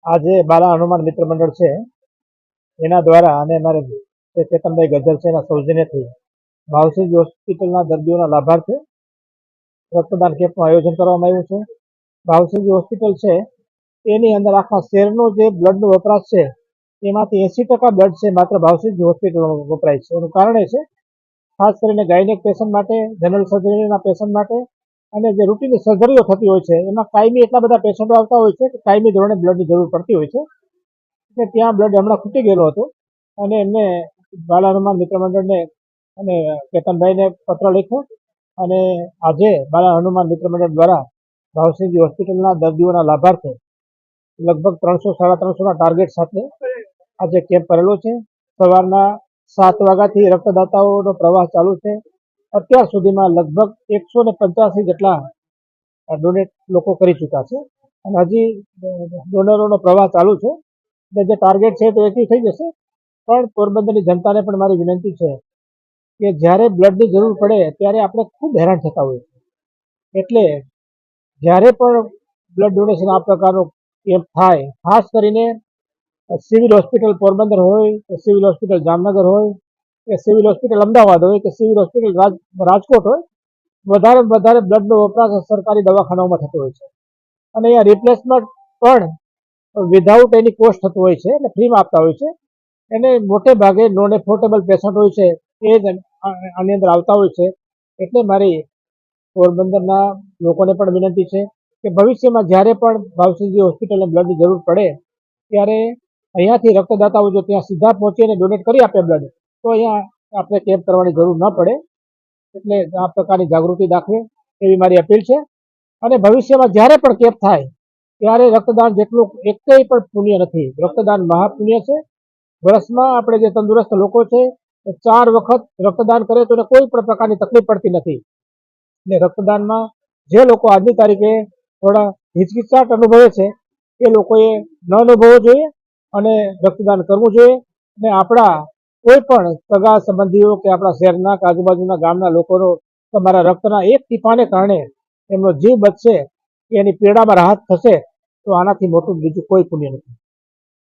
આજે બાલા હનુમાન મિત્ર મંડળ છે એના દ્વારા અને અમારે ચેતનભાઈ ગજ્જર છે એના સૌજન્યથી ભાવસિંહ હોસ્પિટલના દર્દીઓના લાભાર્થે રક્તદાન કેમ્પનું આયોજન કરવામાં આવ્યું છે. ભાવસિંહ હોસ્પિટલ છે એની અંદર આખા શહેરનો જે બ્લડનો વપરાશ છે એમાંથી 80% બ્લડ છે માત્ર ભાવસિંહ હોસ્પિટલમાં વપરાય છે. એનું કારણ એ છે ખાસ કરીને ગાયનેક પેશન્ટ માટે, જનરલ સર્જરીના પેશન્ટ માટે અને જે રૂટીનની સર્જરીઓ થતી હોય છે એમાં કાયમી એટલા બધા પેશન્ટો આવતા હોય છે કે કાયમી ધોરણે બ્લડની જરૂર પડતી હોય છે. એટલે ત્યાં બ્લડ હમણાં ખૂટી ગયેલું હતું અને એમને બાલા હનુમાન મિત્ર મંડળને અને કેતનભાઈને પત્ર લખ્યો અને આજે બાલા હનુમાન મિત્ર મંડળ દ્વારા ભાવસિંહજી હોસ્પિટલના દર્દીઓના લાભાર્થે લગભગ 300-350ના ટાર્ગેટ સાથે આજે કેમ્પ કરેલો છે. સવારના 7 વાગ્યાથી રક્તદાતાઓનો પ્રવાહ ચાલુ છે. અત્યાર સુધીમાં લગભગ 185 જેટલા ડોનેટ લોકો કરી ચૂક્યા છે અને હજી ડોનરોનો પ્રવાહ ચાલુ છે. એટલે જે ટાર્ગેટ છે તો એથી થઈ જશે. પણ પોરબંદરની જનતાને પણ મારી વિનંતી છે કે જ્યારે બ્લડની જરૂર પડે ત્યારે આપણે ખૂબ હેરાન થતા હોઈએ છીએ. એટલે જ્યારે પણ બ્લડ ડોનેશન આ પ્રકારનો કેમ્પ થાય, ખાસ કરીને સિવિલ હોસ્પિટલ પોરબંદર હોય કે સિવિલ હોસ્પિટલ જામનગર હોય કે સિવિલ હોસ્પિટલ અમદાવાદ હોય કે સિવિલ હોસ્પિટલ રાજકોટ હોય, વધારે બ્લડનો વપરાશ સરકારી દવાખાનાઓમાં થતો હોય છે અને અહીંયા રિપ્લેસમેન્ટ પણ વિધાઉટ એની કોસ્ટ થતું હોય છે, એટલે ફ્રીમાં આપતા હોય છે. એને મોટે ભાગે નોન એફોર્ડેબલ પેશન્ટ હોય છે એ જ આની અંદર આવતા હોય છે. એટલે મારી પોરબંદરના લોકોને પણ વિનંતી છે કે ભવિષ્યમાં જ્યારે પણ ભાવસિંહજી હોસ્પિટલને બ્લડની જરૂર પડે ત્યારે અહીંયાથી રક્તદાતાઓ જો ત્યાં સીધા પહોંચીને ડોનેટ કરી આપે બ્લડ, તો અહીંયા આપણે કેમ્પ કરવાની જરૂર ન પડે. એટલે આ પ્રકારની જાગૃતિ દાખવે એવી મારી અપીલ છે. અને ભવિષ્યમાં જ્યારે પણ કેમ્પ થાય ત્યારે રક્તદાન જેટલું એકેય પણ પુણ્ય નથી. રક્તદાન મહાપુણ્ય છે. વર્ષમાં આપણે જે તંદુરસ્ત લોકો છે એ 4 વખત રક્તદાન કરે તો એને કોઈ પણ પ્રકારની તકલીફ પડતી નથી. એટલે રક્તદાનમાં જે લોકો આજની તારીખે થોડા હિચકિચાટ અનુભવે છે એ લોકોએ ન અનુભવવો જોઈએ અને રક્તદાન કરવું જોઈએ. અને આપણા કોઈ પણ સગા સંબંધીઓ કે આપણા શહેરના કે આજુબાજુના ગામના લોકોનો તમારા રક્તના એક ટીપાને કારણે એમનો જીવ બચશે, એની પીડામાં રાહત થશે, તો આનાથી મોટું બીજું કોઈ પુણ્ય નથી.